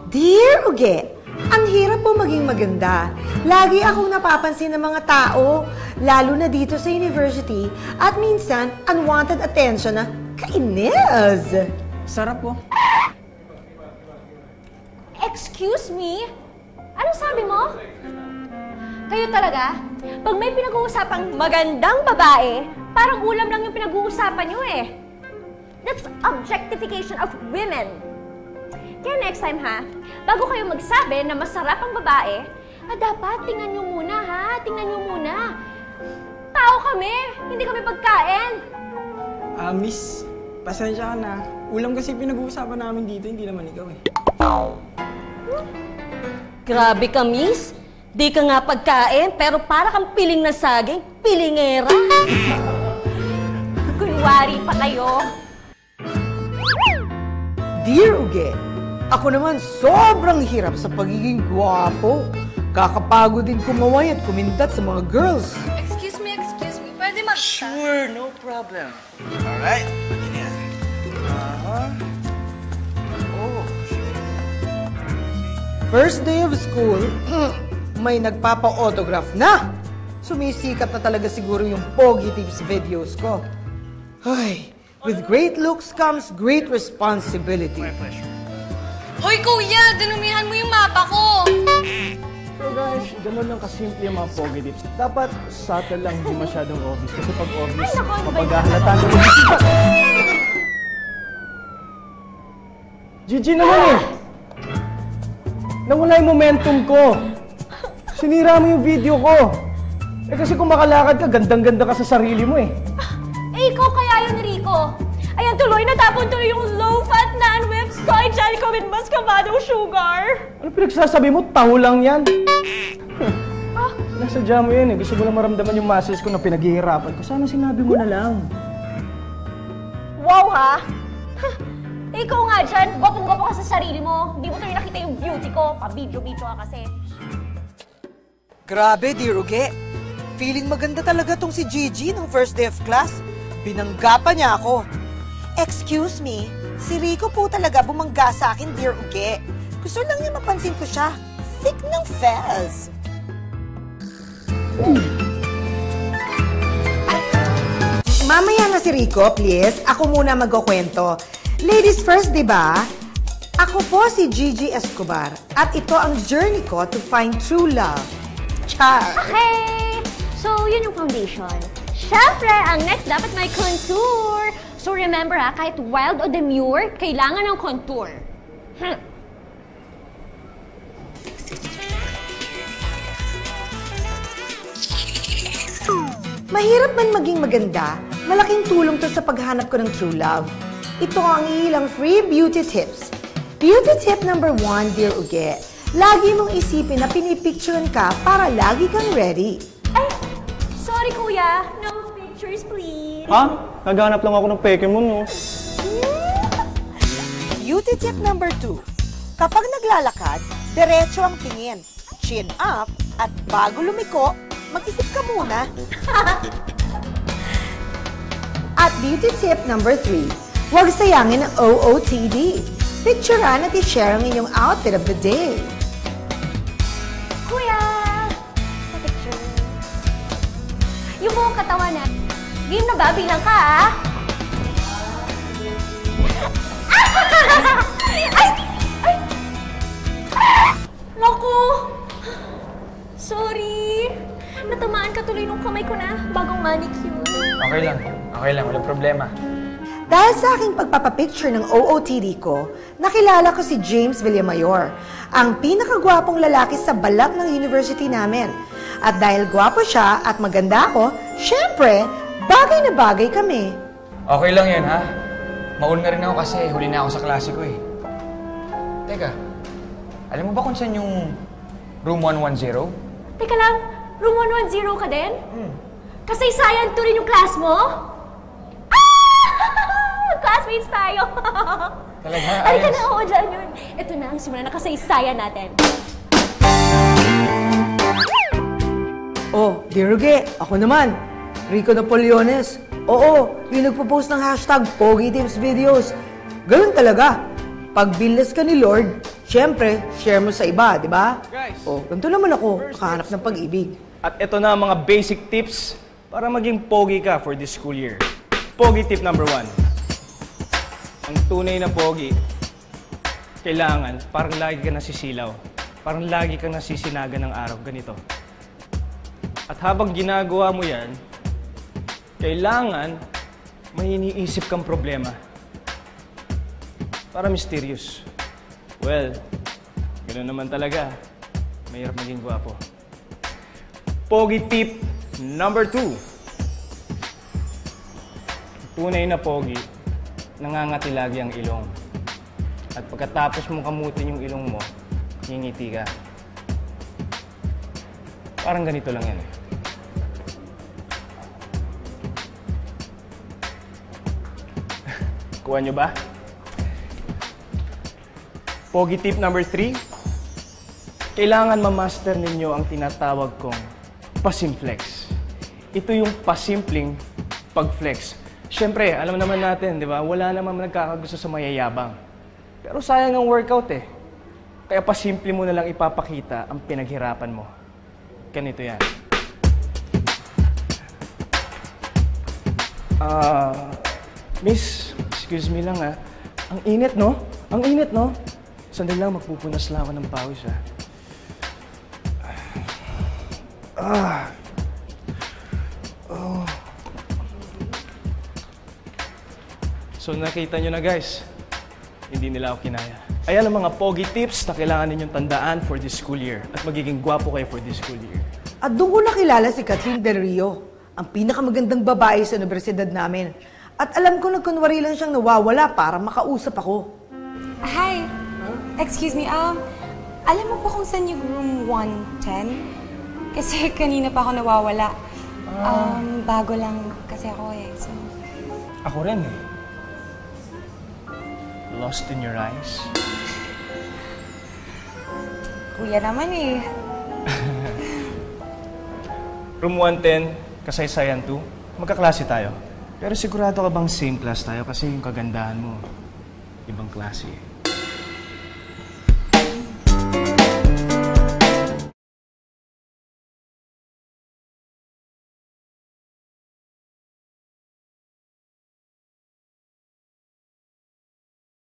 Dear Uge, ang hirap po maging maganda. Lagi akong napapansin ng mga tao, lalo na dito sa university, at minsan, unwanted attention na kainis. Sarap po. Excuse me? Anong sabi mo? Kayo talaga? Pag may pinag-uusapang magandang babae, parang ulam lang yung pinag-uusapan nyo eh. That's objectification of women. Kaya next time ha, bago kayo magsabi na masarap ang babae, dapat tingnan nyo muna ha, tingnan nyo muna. Tao kami, hindi kami pagkain. Miss, pasensya ka na. Ulam kasi pinag-uusapan namin dito, hindi naman ikaw eh. Grabe ka, miss. Di ka nga pagkain, pero para kang piling na saging, pilingera. Kunwari pa kayo. Dear Uge, ako naman sobrang hirap sa pagiging gwapo. Kakapagod din kumaway at kumindat sa mga girls. Excuse me, pwede mag- Sure, no problem. Alright, ganyan. Oh, First day of school, may nagpapa-autograph na. Sumisikat na talaga siguro yung Pogi Tips videos ko. Ay, with great looks comes great responsibility. my pleasure. Hoy kuya, dinumihan mo yung mapa ko! So guys, ganun lang kasimple yung mga pogi tips. Dapat subtle lang, hindi masyadong obvious. Kasi pag obvious, mapaghahalata nyo. Gigi naman eh! Nawala yung momentum ko. Sinira mo yung video ko. Eh kasi kung makalakad ka, gandang-ganda ka sa sarili mo eh. Eh, ikaw kaya yun, Rico. Ayan, tuloy, natapon tuloy yung low-fat non-whipped soy jelly with muscovado sugar. Ano pinagsasabi mo? Taho lang yan. Nasadya mo yan eh. Gusto mo lang maramdaman yung muscles ko na pinaghihirapan ko. Sana sinabi mo na lang. Wow, ha? Ikaw nga dyan, gwapong-gwapo ka sa sarili mo. Hindi mo tuloy nakita yung beauty ko. Pa-video-video ka kasi. Grabe, Dear Uge. Feeling maganda talaga tong si Gigi nung first day of class. Binangga pa niya ako. Excuse me, si Rico po talaga bumangga sa akin, Dear Uge. Gusto lang niya mapansin ko siya. Thick ng fez. Mamaya na si Rico, please. Ako muna magkukwento. Ladies first, di ba? Ako po si Gigi Escobar. At ito ang journey ko to find true love. Char! Okay! So, yun yung foundation. Siyempre, ang next dapat may contour. So, remember ha, kahit wild o demure, kailangan ng contour. Mahirap man maging maganda, malaking tulong to sa paghanap ko ng true love. Ito ang ilang free beauty tips. Beauty tip number 1, Dear Uge. Lagi mong isipin na pinipicturean ka para lagi kang ready. Ay! Sorry, kuya. No pictures, please. Ha? Naghanap lang ako ng peke mo, no? Beauty tip number 2. Kapag naglalakad, diretso ang tingin. Chin up, at bago lumiko, mag-isip ka muna. At beauty tip number 3. Huwag sayangin ang OOTD. Picturean at i-share ang inyong outfit of the day. Kuya! Pa-picture. Yung buong katawan na. Game na ba? Bilang ka, ah? Ay! Ay! Naku! Sorry. Natamaan ka tuloy nung kamay ko na. Bagong manicure. Okay lang. Walang problema. Dahil sa aking pagpapapicture ng OOTD ko, nakilala ko si James Villamayor, ang pinakagwapong lalaki sa balat ng university namin. At dahil gwapo siya at maganda ako, syempre, bagay na bagay kami. Okay lang yan, ha? Mauna na rin ako kasi huli na ako sa klase ko, eh. Teka, alam mo ba kung saan yung room 110? Teka lang, room 110 ka din? Kasaysayan to rin yung class mo? Classmates tayo. Talaga? Halika Ayos. na, oo, dyan yun. Ito na ang simula na kasaysayan natin. Oh, Dear Uge, ako naman. Rico Napoleones. Oo, yung nagpo-post ng hashtag Pogi Tips Videos. Ganun talaga. Pag binless ka ni Lord, syempre, share mo sa iba, di ba? Guys, O, ganito naman ako, nakahanap ng pag-ibig. at ito na ang mga basic tips para maging pogi ka for this school year. Pogi tip number 1. Ang tunay na pogi, kailangan parang lagi ka nasisilaw. Parang lagi kang nasisinaga ng araw. Ganito. At habang ginagawa mo yan, kailangan may iniisip kang problema. Para mysterious. Well, ganoon naman talaga. Mahirap maging gwapo. Pogi tip number 2. Tunay na pogi, nangangati lagi ang ilong. At pagkatapos mong kamutin yung ilong mo, ngingiti ka. Parang ganito lang yan eh. Kuha nyo ba? Pogi tip number 3. Kailangan ma-master ninyo ang tinatawag kong pasimflex. Ito yung pasimpleng pag-flex. Siyempre, alam naman natin, di ba? Wala naman nagkakagusto sa mayayabang. Pero sayang ang workout eh. Kaya pasimple mo na lang ipapakita ang pinaghirapan mo. Ganito yan. Miss, excuse me lang ha. Ang init, no? Ang init, no? Sandali lang, magpupunas lang ako ng pawis ha. So nakita nyo na guys, hindi nila ako kinaya. Ayan ang mga pogi tips na kailangan ninyong tandaan for this school year at magiging gwapo kayo for this school year. At doon ko nakilala si Catherine Del Rio, ang pinakamagandang babae sa universidad namin. At alam ko nagkunwari lang siyang nawawala para makausap ako. Hi. Excuse me, alam mo po kung saan yung room 110? Kasi kanina pa ako nawawala. Bago lang kasi ako eh, so... Ako rin eh. Lost in your eyes. Kuya naman eh. Room 110, kasaysayan 2. Magkaklase tayo. Pero sigurado ka bang same class tayo kasi yung kagandahan mo, ibang klase eh.